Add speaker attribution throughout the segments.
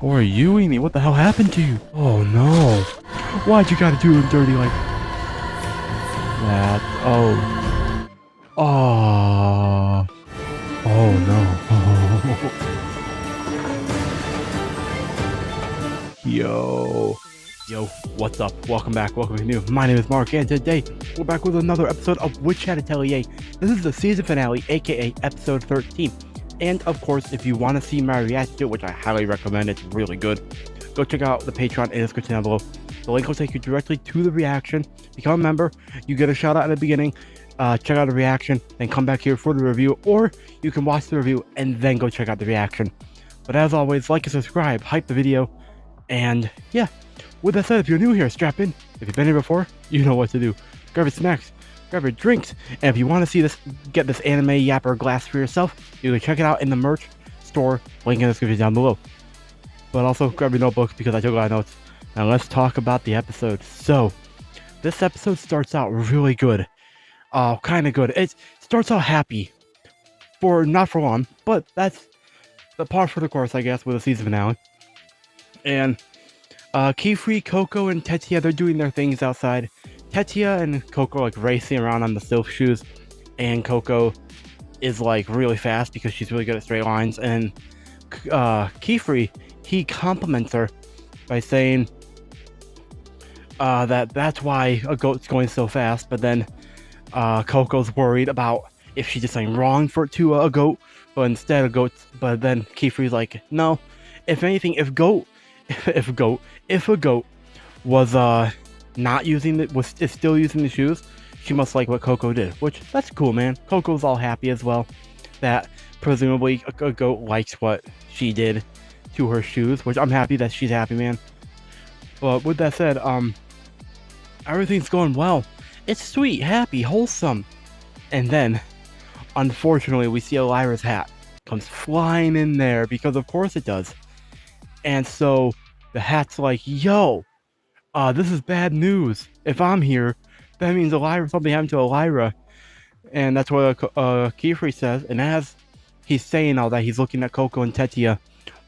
Speaker 1: Poor Ewing, what the hell happened to you? Oh no. Why'd you gotta do him dirty like that? Oh. Oh. Oh no. Yo. Yo, what's up? Welcome back. Welcome to new. My name is Mark, and today we're back with another episode of Atelier. This is the season finale, aka episode 13. And of course, if you want to see my reaction to it, which I highly recommend, it's really good, go check out the Patreon in the description down below. The link will take you directly to the reaction. Become a member, you get a shout out at the beginning. Check out the reaction, then come back here for the review, or you can watch the review and then go check out the reaction. But as always, like and subscribe, hype the video, and yeah. With that said, if you're new here, strap in. If you've been here before, you know what to do. Grab your snacks, grab your drinks, and if you want to see this, get this anime yapper glass for yourself, you can check it out in the merch store, link in the description down below. But also grab your notebook because I took a lot of notes. Now let's talk about the episode. So, this episode starts out really good. Kind of good. It starts out happy. Not for long, but that's the par for the course, I guess, with the season finale. And Kifri, Coco, and Tetsuya, they're doing their things outside. Tetsuya and Coco are like racing around on the silk shoes, and Coco is like really fast because she's really good at straight lines. And Kifri, he compliments her by saying that's why a goat's going so fast. But then Coco's worried about if she did something wrong to a goat, but instead a goat. But then Kifri's like, no. If anything, if a goat was is still using the shoes, she must like what Coco did, which that's cool, man. Coco's all happy as well that presumably a goat likes what she did to her shoes, which I'm happy that she's happy, man. But with that said, everything's going well. It's sweet, happy, wholesome. And then unfortunately we see Elira's hat comes flying in there, because of course it does. And so the hat's like, yo, this is bad news. If I'm here, that means something happened to Elira. And that's what Kifri says. And as he's saying all that, he's looking at Coco and Tetsuya.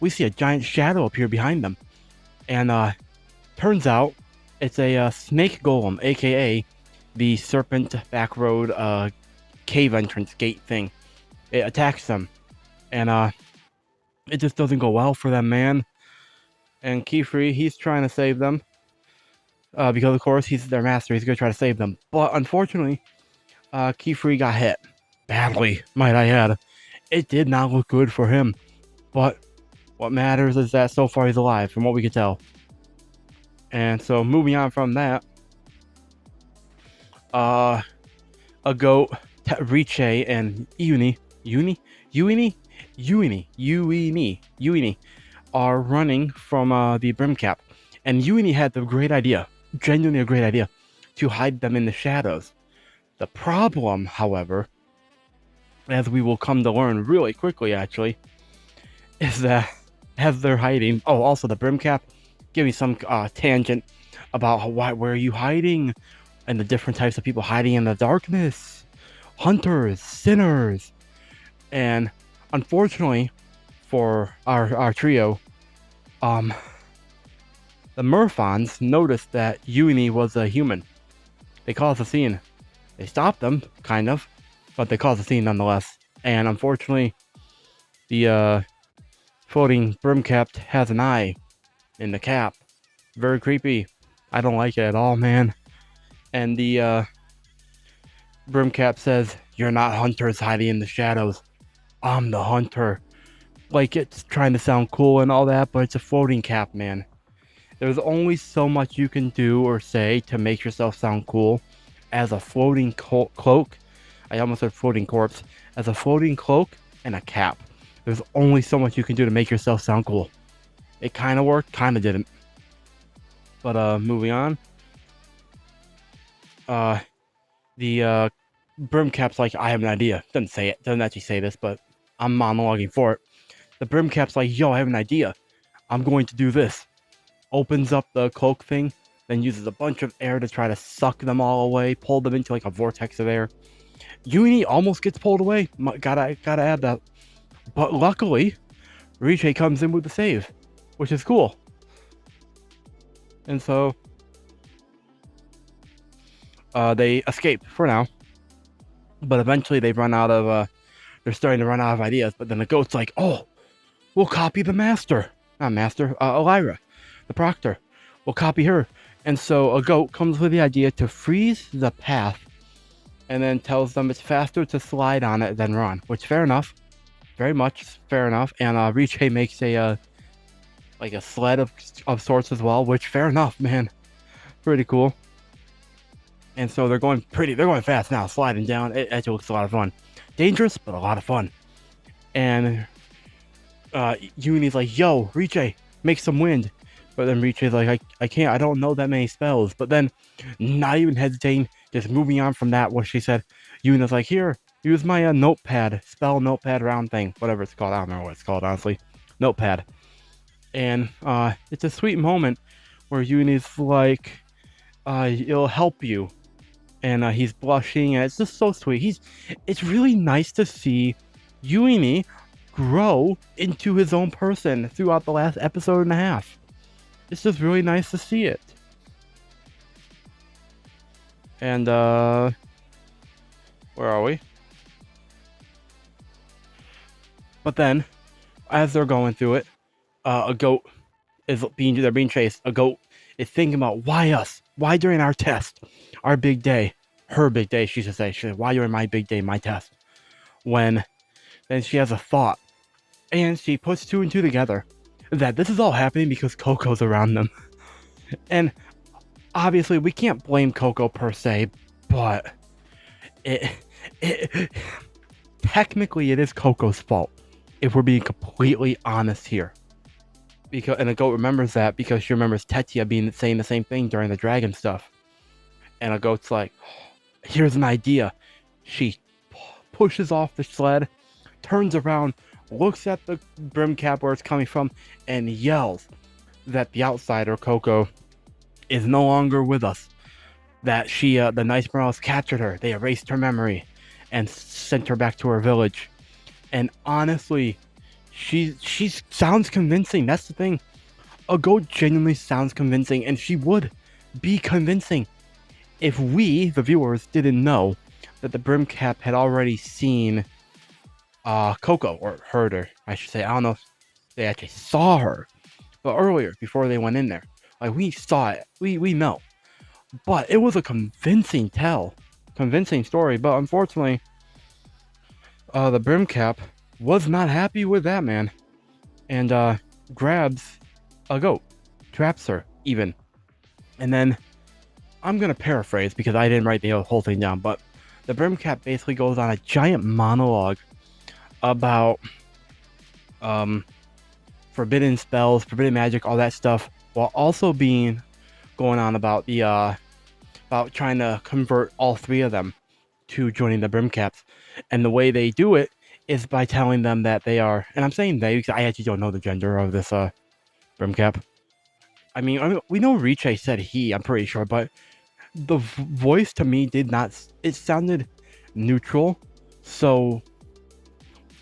Speaker 1: We see a giant shadow appear behind them. And turns out it's a snake golem, aka the serpent backroad cave entrance gate thing. It attacks them. And it just doesn't go well for them, man. And Kifri, he's trying to save them. Because of course he's their master, he's gonna try to save them. But unfortunately, Kifri got hit. Badly, might I add. It did not look good for him. But what matters is that so far he's alive, from what we can tell. And so moving on from that, a goat, Riche and Uni are running from the brim cap, and Uni had the great idea, genuinely a great idea, to hide them in the shadows. The problem, however, as we will come to learn really quickly actually, is that as they're hiding, oh, also the brim cap, give me some tangent about where are you hiding, and the different types of people hiding in the darkness, hunters, sinners. And unfortunately for our trio, the Murphons noticed that Uni was a human. They caused a scene. They stopped them, kind of, but they caused a scene nonetheless. And unfortunately, the floating brim cap has an eye in the cap. Very creepy. I don't like it at all, man. And the brim cap says, "You're not hunters hiding in the shadows. I'm the hunter." Like, it's trying to sound cool and all that, but it's a floating cap, man. There's only so much you can do or say to make yourself sound cool as a floating cloak. I almost said floating corpse. As a floating cloak and a cap. There's only so much you can do to make yourself sound cool. It kind of worked, kind of didn't. But moving on. The brim cap's like, I have an idea. Doesn't say it. Doesn't actually say this, but I'm monologuing for it. The brim cap's like, yo, I have an idea. I'm going to do this. Opens up the cloak thing, then uses a bunch of air to try to suck them all away, pull them into like a vortex of air. Uni almost gets pulled away. Gotta add that. But luckily, Riche comes in with the save. which is cool. And so they escape for now, but eventually they run out of they're starting to run out of ideas. But then the goat's like, oh, we'll copy the master, not master, Elira, the proctor. We'll copy her. And so a goat comes with the idea to freeze the path and then tells them it's faster to slide on it than run, which fair enough, very much fair enough. And Riche makes a like a sled of sorts as well, which fair enough, man, pretty cool. And so they're going fast now, sliding down. It actually looks a lot of fun, dangerous but a lot of fun. And Uni's like, yo, Riche, make some wind. But then Riche's like, I can't, I don't know that many spells. But then, not even hesitating, just moving on from that, what she said, Yuna's like, here, use my notepad, spell notepad round thing, whatever it's called. I don't remember what it's called, honestly. Notepad. And it's a sweet moment where Uni's like, it'll help you. And he's blushing, and it's just so sweet. It's really nice to see Uni grow into his own person throughout the last episode and a half. It's just really nice to see it. And where are we? But then, as they're going through it, a goat they're being chased. A goat is thinking about, why us? Why during our test? Our big day. Her big day, she should say. Why during my big day, my test? Then she has a thought. And she puts two and two together. That this is all happening because Coco's around them. And obviously we can't blame Coco per se, but technically it is Coco's fault, if we're being completely honest here. And the goat remembers that because she remembers Tetia saying the same thing during the dragon stuff. And a goat's like, here's an idea. She pushes off the sled, turns around, looks at the brim cap where it's coming from, and yells that the outsider, Coco, is no longer with us. That she, the Nice Morales captured her. They erased her memory and sent her back to her village. And honestly, she sounds convincing. That's the thing. A goat genuinely sounds convincing, and she would be convincing if we, the viewers, didn't know that the brim cap had already seen Coco, or heard her, I should say. I don't know if they actually saw her, but earlier, before they went in there, like, we saw it. We know. But it was a convincing story. But unfortunately, the brim cap was not happy with that, man, and grabs a goat, traps her even, and then I'm gonna paraphrase because I didn't write the whole thing down, but the brim cap basically goes on a giant monologue about forbidden spells, forbidden magic, all that stuff, while also going on about about trying to convert all three of them to joining the brim caps. And the way they do it is by telling them that they are, and I'm saying they because I actually don't know the gender of this brim cap. I mean, we know Riche said he, I'm pretty sure, but the voice to me it sounded neutral. So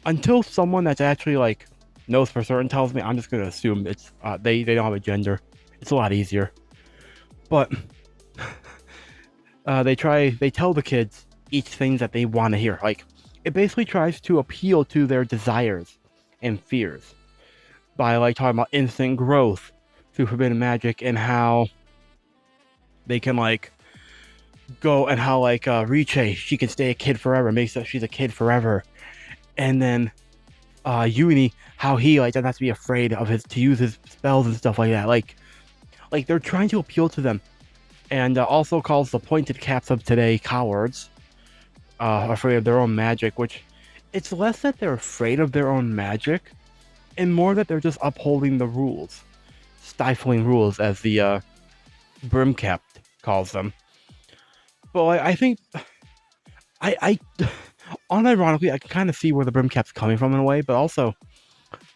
Speaker 1: until someone that's actually like knows for certain tells me, I'm just gonna assume it's they don't have a gender. It's a lot easier. But they tell the kids each thing that they want to hear. Like, it basically tries to appeal to their desires and fears by like talking about instant growth through forbidden magic, and how they can like go, and how like Riche, she can stay a kid forever, makes that she's a kid forever. And then Uni, how he like doesn't have to be afraid of to use his spells and stuff like that. Like they're trying to appeal to them, and also calls the pointed caps of today cowards, afraid of their own magic. Which it's less that they're afraid of their own magic, and more that they're just upholding the rules, stifling rules, as the brim cap calls them. But like, I think I unironically, I can kind of see where the brim cap's coming from in a way, but also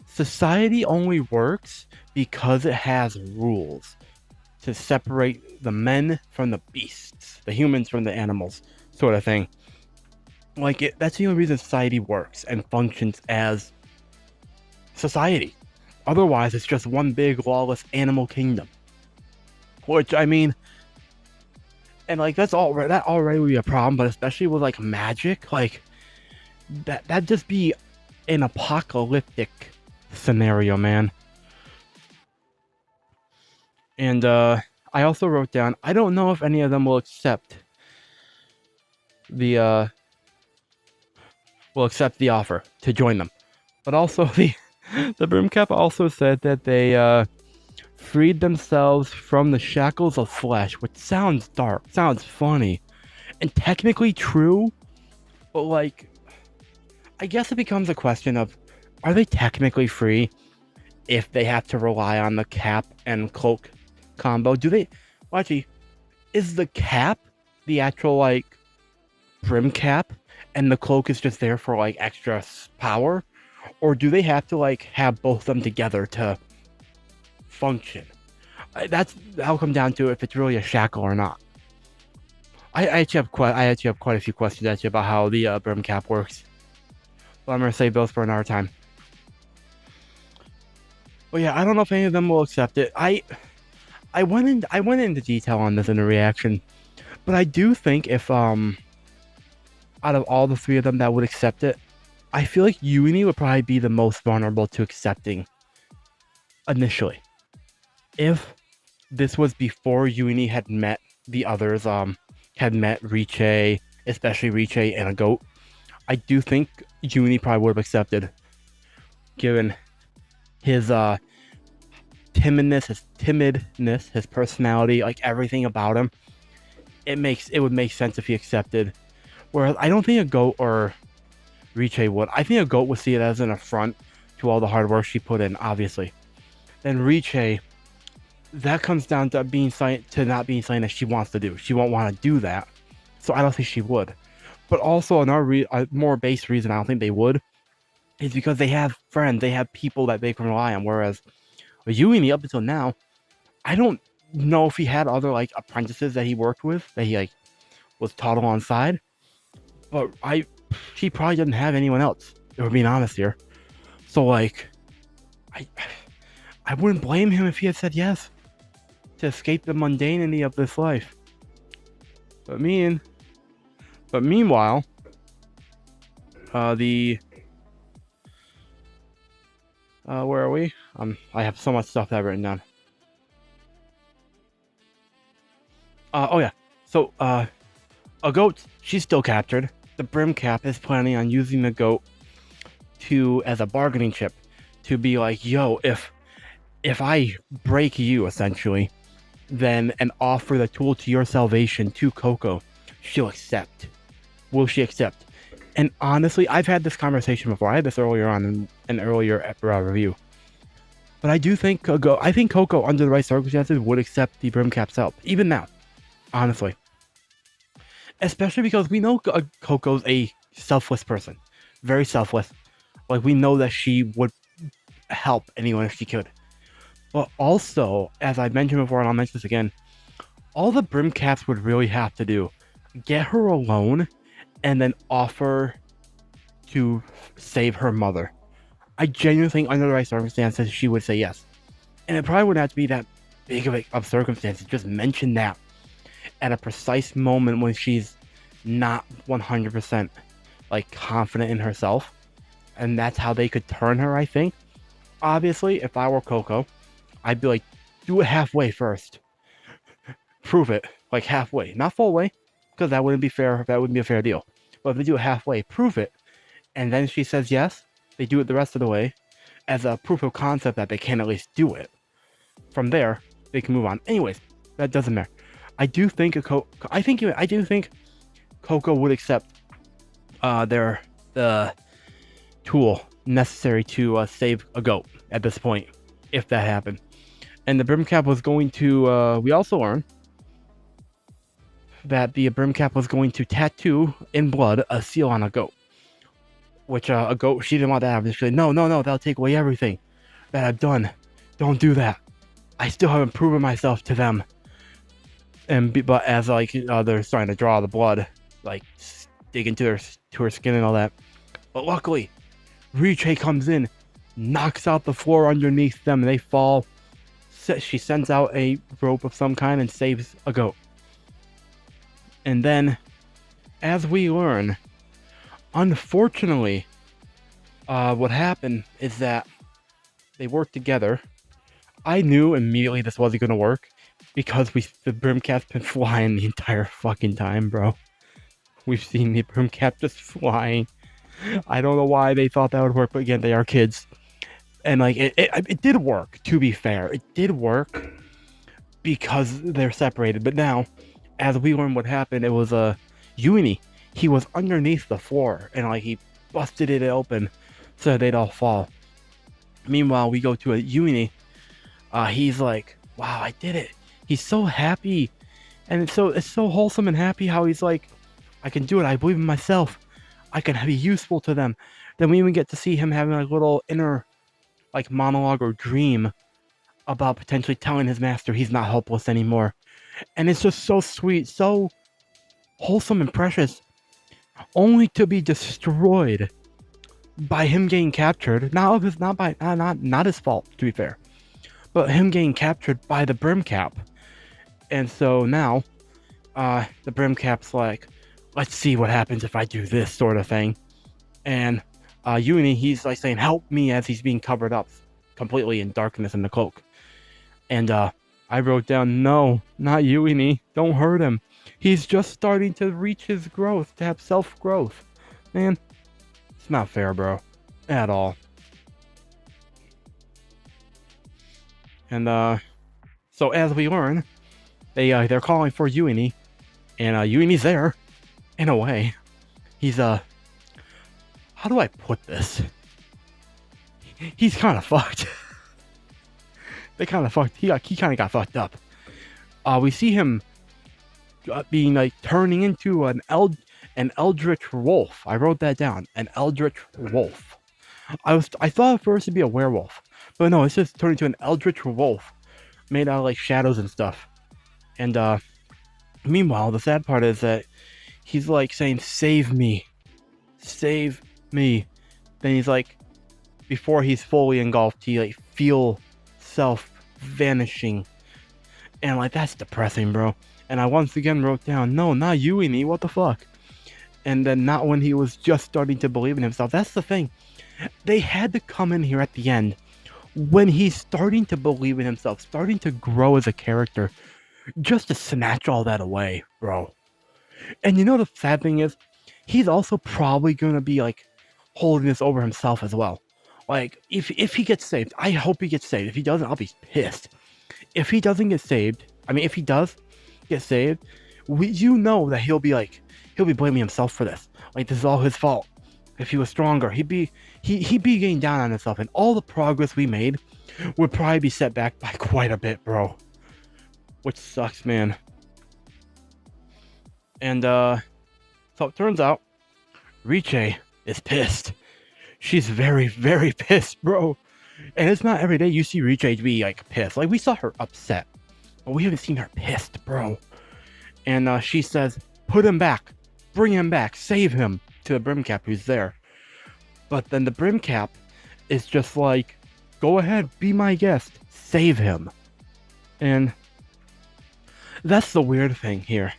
Speaker 1: society only works because it has rules to separate the men from the beasts, the humans from the animals, sort of thing. Like, that's the only reason society works and functions as society. Otherwise, it's just one big lawless animal kingdom. Which, I mean, and like that already would be a problem, but especially with like magic, like that'd just be an apocalyptic scenario, man. And I also wrote down, I don't know if any of them will accept the offer to join them. But also the Brimcap also said that they freed themselves from the shackles of flesh, which sounds dark, sounds funny, and technically true, but like, I guess it becomes a question of, are they technically free if they have to rely on the cap and cloak combo? Do they, well, actually, is the cap the actual like brim cap and the cloak is just there for like extra power, or do they have to like have both of them together to function? That'll come down to if it's really a shackle or not. I actually have quite a few questions actually about how the brim cap works, but I'm gonna save those for another time. But yeah, I don't know if any of them will accept it. I went into detail on this in a reaction, but I do think if out of all the three of them that would accept it, I feel like Uni would probably be the most vulnerable to accepting initially. If this was before Uni had met the others, had met Riche, especially Riche and a goat, I do think Uni probably would have accepted, given his timidness, his personality, like everything about him. It would make sense if he accepted. Whereas I don't think a goat or Riche would. I think a goat would see it as an affront to all the hard work she put in, obviously. Then Riche, that comes down to not being something that she wants to do. She won't want to do that, so I don't think she would. But also another more base reason I don't think they would is because they have friends, they have people that they can rely on. Whereas with Yumi, up until now, I don't know if he had other like apprentices that he worked with that he like was taught alongside. But he probably didn't have anyone else, if we're being honest here. So like, I wouldn't blame him if he had said yes to escape the mundanity of this life. But meanwhile, where are we? I have so much stuff that I've written down. Oh yeah. So, a goat, she's still captured. The Brim Cap is planning on using the goat as a bargaining chip to be like, yo, if I break you, essentially, then and offer the tool to your salvation to Coco, she'll accept. Will she accept? And honestly, I've had this conversation before. I had this earlier on in an earlier review. But I do think Coco, under the right circumstances, would accept the Brim Cap's help, even now, honestly. Especially because we know Coco's a selfless person. Very selfless. Like, we know that she would help anyone if she could. But also, as I mentioned before, and I'll mention this again, all the Brim Caps would really have to do, get her alone, and then offer to save her mother. I genuinely think under the right circumstances, she would say yes. And it probably wouldn't have to be that big of circumstances. Just mention that at a precise moment when she's not 100% like confident in herself, and that's how they could turn her. I think obviously if I were Coco, I'd be like, do it halfway first. Prove it like halfway, not full way, because that wouldn't be fair. That wouldn't be a fair deal. But if they do it halfway, prove it, and then she says yes, they do it the rest of the way as a proof of concept that they can at least do it. From there, they can move on. Anyways, that doesn't matter. I do think Coco would accept the tool necessary to save a goat at this point, if that happened. And the Brim Cap was going to. We also learned that the Brim Cap was going to tattoo in blood a seal on a goat, which a goat she didn't want to have. She's like, no, that'll take away everything that I've done. Don't do that. I still haven't proven myself to them. But as like they're starting to draw the blood, like dig into her skin and all that. But luckily, Riche comes in, knocks out the floor underneath them, and they fall. She sends out a rope of some kind and saves a goat. And then, as we learn, unfortunately, what happened is that they worked together. I knew immediately this wasn't gonna work because the Brimcap's been flying the entire fucking time, bro. We've seen the Brimcap just flying. I don't know why they thought that would work, but again, they are kids. And like it did work, to be fair. It did work because they're separated. But now, as we learn what happened, it was Uni. He was underneath the floor and like he busted it open so they'd all fall. Meanwhile, we go to a Uni. He's like, wow, I did it. He's so happy. And it's so wholesome and happy how he's like, I can do it. I believe in myself. I can be useful to them. Then we even get to see him having a little inner like monologue or dream about potentially telling his master he's not helpless anymore. And it's just so sweet, so wholesome and precious, only to be destroyed by him getting captured. Not his fault, to be fair, but him getting captured by the Brimcap. And so now the Brimcap's like, let's see what happens if I do this sort of thing. And Uni, he's like saying, help me, as he's being covered up completely in darkness in the cloak. And I wrote down, no, not Uni, don't hurt him. He's just starting to reach his growth, to have self-growth. Man, it's not fair, bro. At all. And so as we learn, they're calling for Uni, and Uni's there, in a way. He's how do I put this? He's kind of fucked. They kind of fucked. He kind of got fucked up. We see him being like turning into an eldritch wolf. I wrote that down. An eldritch wolf. I thought at first it'd be a werewolf, but no, it's just turning into an eldritch wolf made out of like shadows and stuff. And meanwhile, the sad part is that he's like saying, "Save me, save me." Then he's like, before he's fully engulfed, he like feel self vanishing, and like that's depressing, bro. And I once again wrote down, no, not you, Eni, what the fuck? And then not when he was just starting to believe in himself. That's the thing. They had to come in here at the end when he's starting to believe in himself, starting to grow as a character, just to snatch all that away, bro. And you know the sad thing is, he's also probably gonna be like holding this over himself as well. Like if he gets saved, I hope he gets saved. If he doesn't, I'll be pissed. If he doesn't get saved, I mean, if he does get saved, you know that he'll be blaming himself for this. Like this is all his fault. If he was stronger, he'd be getting down on himself, and all the progress we made would probably be set back by quite a bit, bro. Which sucks, man. And so it turns out Riche is pissed. She's very, very pissed, bro. And it's not every day you see Riche be like pissed. Like we saw her upset, but we haven't seen her pissed, bro. And she says, "Put him back, bring him back, save him," to the Brimcap who's there. But then the Brimcap is just like, "Go ahead, be my guest, save him." And that's the weird thing here.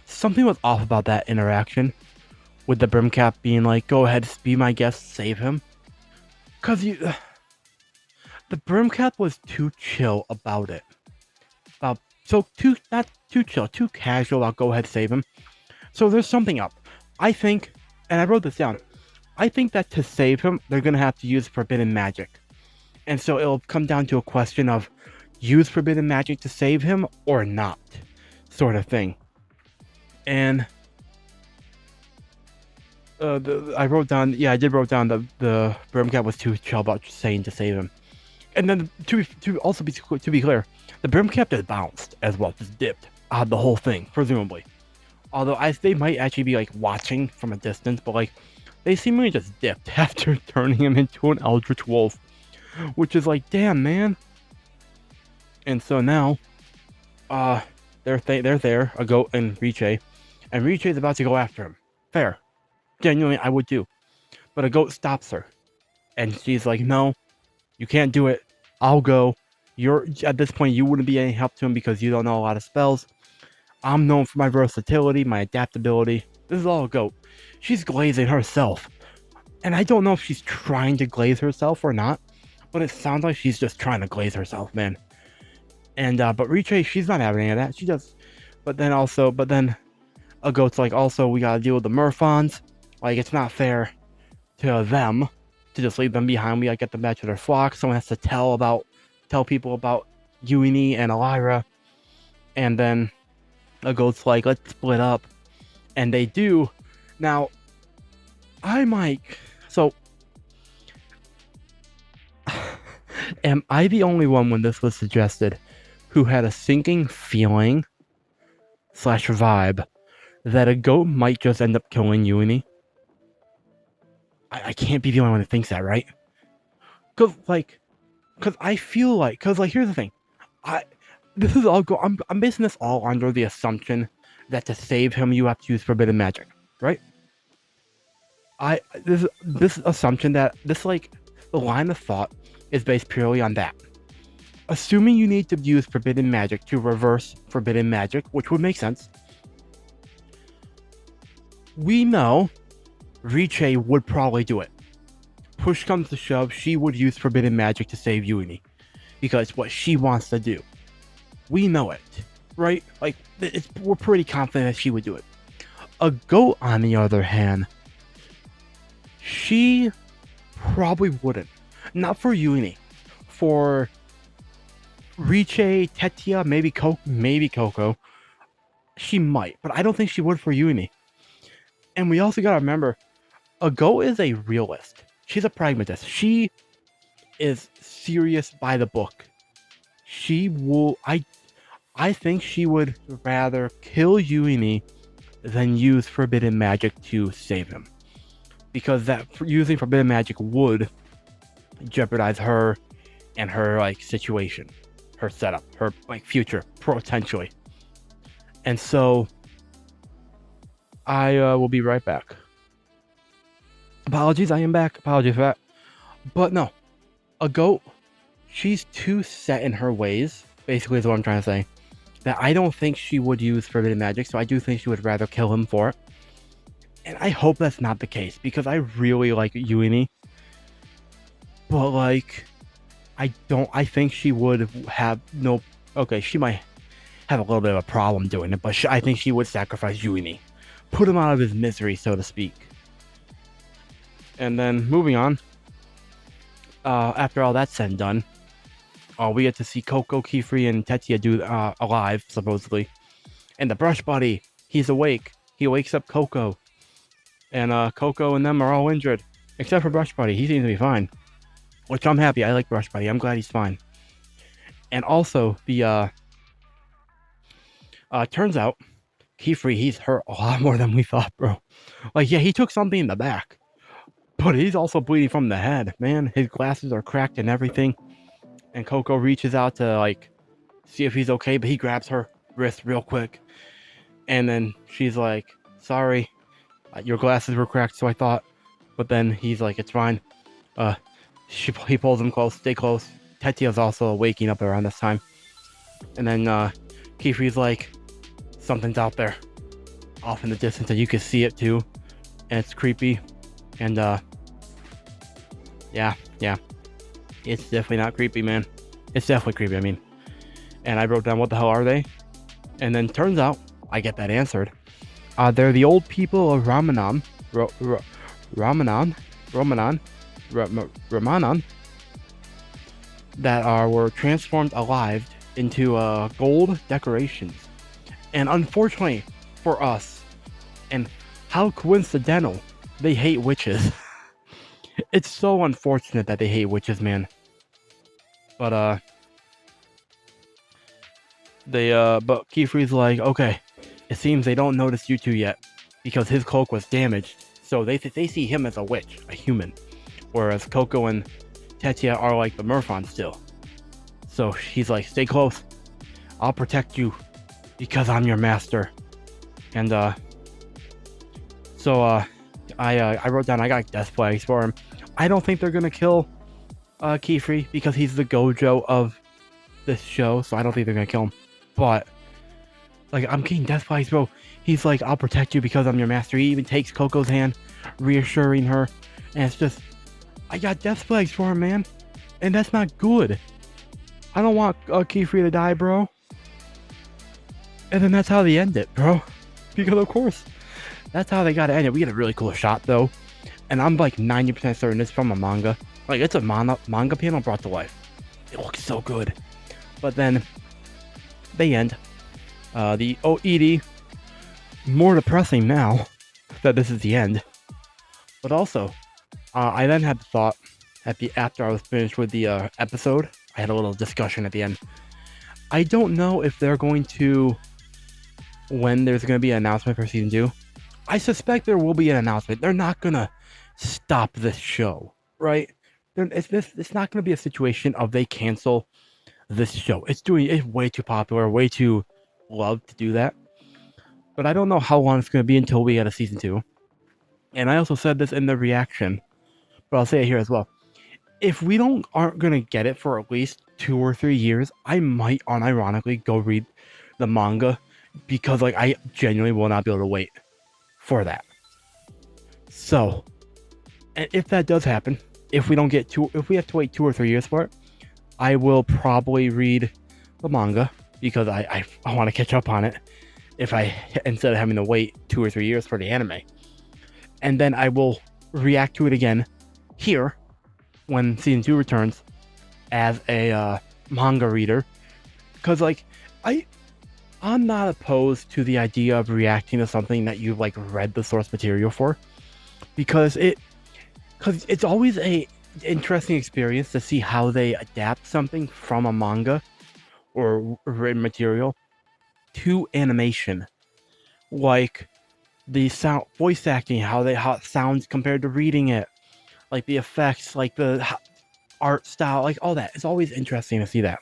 Speaker 1: Something was off about that interaction with the Brimcap being like, "Go ahead, be my guest, save him." Cause the Brimcap was too chill about it. Not too chill, too casual about "go ahead, save him." So there's something up. I think, and I wrote this down, I think that to save him, they're gonna have to use forbidden magic. And so it'll come down to a question of use forbidden magic to save him or not, sort of thing. And I wrote down, yeah, I did wrote down the Brimcap was too chill about saying to save him. And then to be clear, the Brimcap just bounced as well, just dipped the whole thing, presumably. Although they might actually be like watching from a distance, but like they seemingly just dipped after turning him into an eldritch wolf, which is like, damn, man. And so now, they're there, a goat and Riche is about to go after him. Fair. Genuinely, I would too. But a goat stops her. And she's like, no, you can't do it. I'll go. You're at this point, you wouldn't be any help to him because you don't know a lot of spells. I'm known for my versatility, my adaptability. This is all a goat. She's glazing herself. And I don't know if she's trying to glaze herself or not, but it sounds like she's just trying to glaze herself, man. And but Riche, she's not having any of that. She just, but then a goat's like, also we gotta deal with the Murphons. Like, it's not fair to them to just leave them behind. We gotta get them back to their flock. Someone has to tell people about Uini and Elira. And then a goat's like, let's split up. And they do. Now, so am I the only one when this was suggested who had a sinking feeling / vibe that a goat might just end up killing Uini? I can't be the only one that thinks that, right? Cause I feel like, here's the thing, I'm basing this all under the assumption that to save him you have to use forbidden magic, right? This assumption that the line of thought is based purely on that. Assuming you need to use forbidden magic to reverse forbidden magic, which would make sense. We know Riche would probably do it. Push comes to shove, she would use forbidden magic to save Uini, because it's what she wants to do. We know it, right? Like, we're pretty confident that she would do it. A goat, on the other hand, she probably wouldn't. Not for Uini. For Riche, Tetia, maybe Coco, she might, but I don't think she would for Uini. And we also gotta remember, a goat is a realist. She's a pragmatist. She is serious by the book. She will. I think she would rather kill Uini than use forbidden magic to save him, because that using forbidden magic would jeopardize her and her situation, her setup, her future potentially. And so I will be right back. Apologies, I am back. Apologies for that. But no, a goat, she's too set in her ways, basically is what I'm trying to say, that I don't think she would use forbidden magic, so I do think she would rather kill him for it. And I hope that's not the case, because I really like Uini. But I think she would have she might have a little bit of a problem doing it, but I think she would sacrifice Uini. Put him out of his misery, so to speak. And then, moving on, after all that's said and done, we get to see Coco, Keyfree, and Tetia do alive, supposedly. And the brush buddy, he's awake. He wakes up Coco. And Coco and them are all injured. Except for Brush Buddy, he seems to be fine. Which I'm happy, I like Brush Buddy, I'm glad he's fine. And also, the turns out, Keyfree, he's hurt a lot more than we thought, bro. Yeah, he took something in the back. But he's also bleeding from the head, man. His glasses are cracked and everything. And Coco reaches out to, see if he's okay, but he grabs her wrist real quick. And then she's like, sorry, your glasses were cracked, so I thought. But then he's like, it's fine. He pulls him close, stay close. Tetia's also waking up around this time. And then Keyfree's like, something's out there. Off in the distance, and you can see it too. And it's creepy. And yeah, it's definitely not creepy, man. It's definitely creepy, I mean. And I wrote down, what the hell are they? And then turns out I get that answered. They're the old people of Ramanan that were transformed alive into gold decorations. And unfortunately for us, and how coincidental, they hate witches. It's so unfortunate that they hate witches, man. But but Keyfree's like, okay, it seems they don't notice you two yet because his cloak was damaged, so they see him as a witch, a human, whereas Coco and Tetia are like the Murphon still. So he's like, stay close, I'll protect you because I'm your master. And I wrote down, I got death flags for him. I don't think they're gonna kill Keyfree because he's the Gojo of this show, so I don't think they're gonna kill him. But like, I'm getting death flags, bro. He's like, I'll protect you because I'm your master. He even takes Coco's hand, reassuring her, and it's just, I got death flags for him, man, and that's not good. I don't want Keyfree to die, bro. And then that's how they end it, bro. Because of course, that's how they gotta end it. We get a really cool shot though, and I'm like 90% certain it's from a manga. Like, it's a manga panel brought to life. It looks so good. But then they end. The OED, more depressing now that this is the end. But also, I then had the thought after I was finished with the episode, I had a little discussion at the end. I don't know if they're going to, when there's going to be an announcement for season 2. I suspect there will be an announcement. They're not going to stop this show, right? It's not going to be a situation of they cancel this show. It's way too popular, way too loved to do that. But I don't know how long it's going to be until we get a season 2. And I also said this in the reaction, but I'll say it here as well. If we aren't going to get it for at least 2 or 3 years, I might unironically go read the manga, because like, I genuinely will not be able to wait for that. So, and if that does happen, if we have to wait 2 or 3 years for it, I will probably read the manga, because I want to catch up on it instead of having to wait 2 or 3 years for the anime. And then I will react to it again here when season 2 returns as a manga reader, because like, I'm not opposed to the idea of reacting to something that you've like read the source material for, because it's always a interesting experience to see how they adapt something from a manga or written material to animation, like the voice acting, how it sounds compared to reading it, like the effects, like the art style, like all that. It's always interesting to see that.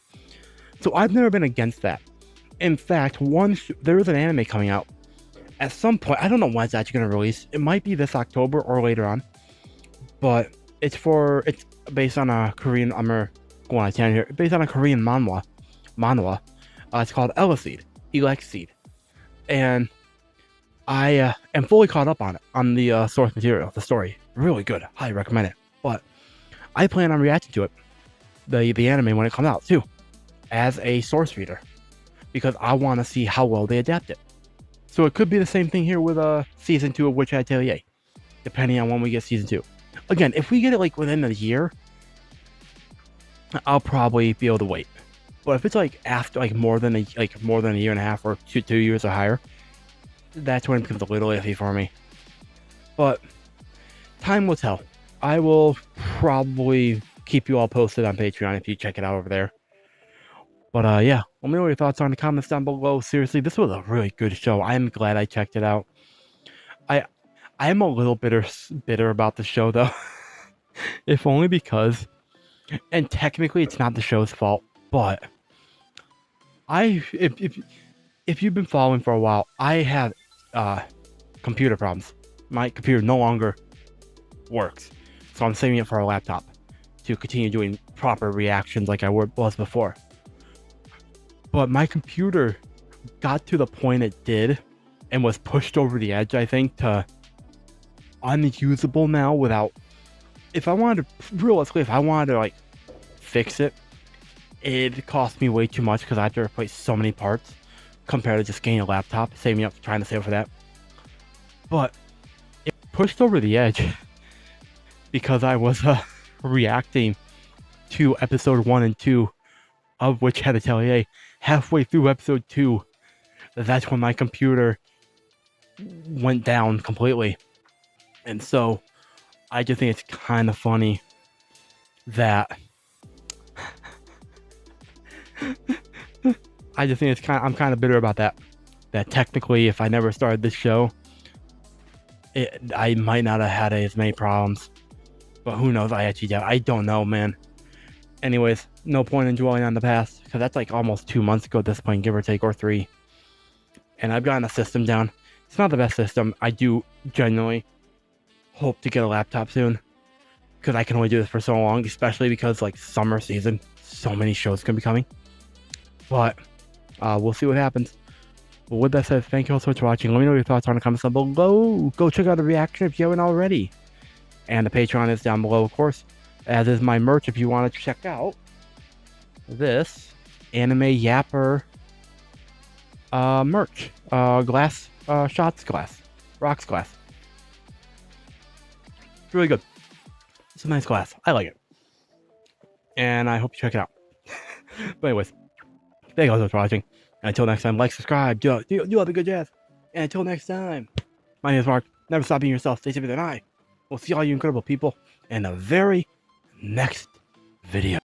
Speaker 1: So I've never been against that. In fact, there is an anime coming out at some point. I don't know when it's actually going to release. It might be this October or later on, but it's based on a Korean. I'm going on a tangent here. Based on a Korean manhwa. It's called Elexid, and I am fully caught up on it, on the source material, the story. Really good. Highly recommend it. But I plan on reacting to it, the anime, when it comes out too, as a source reader, because I want to see how well they adapt it. So it could be the same thing here with season 2 of Atelier, depending on when we get season 2. Again, if we get it like within a year, I'll probably be able to wait. But if it's like after more than a year and a half or 2 years or higher, that's when it becomes a little iffy for me. But time will tell. I will probably keep you all posted on Patreon if you check it out over there. But yeah, let me know your thoughts on the comments down below. Seriously, this was a really good show. I'm glad I checked it out. I am a little bitter about the show though. If only because, and technically it's not the show's fault, but if you've been following for a while, I have computer problems. My computer no longer works, so I'm saving it for a laptop to continue doing proper reactions like I was before. But my computer got to the point it did and was pushed over the edge, I think, to unusable now without... If I wanted to like fix it, it cost me way too much because I have to replace so many parts compared to just getting a laptop, trying to save for that. But it pushed over the edge because I was reacting to episode 1 and 2 of Atelier. Halfway through episode 2, that's when my computer went down completely. And so I just think it's kind of funny that I'm kind of bitter about that. That technically, if I never started this show, I might not have had as many problems. But who knows? I don't know, man. Anyways, no point in dwelling on the past, because that's like almost 2 months ago at this point, give or take, or 3. And I've gotten a system down. It's not the best system. I do genuinely hope to get a laptop soon, because I can only do this for so long, especially because like summer season, so many shows can be coming. But we'll see what happens. But with that said, thank you all so much for watching. Let me know your thoughts on the comments down below. Go check out the reaction if you haven't already. And the Patreon is down below, of course, as is my merch if you want to check out this Anime Yapper merch. Glass, shots glass, rocks glass. It's really good. It's a nice glass. I like it. And I hope you check it out. But anyways, thank you all so much for watching. And until next time, like, subscribe, do all the good jazz. And until next time, my name is Mark. Never stop being yourself. Stay safer than I. We'll see all you incredible people in the very next video.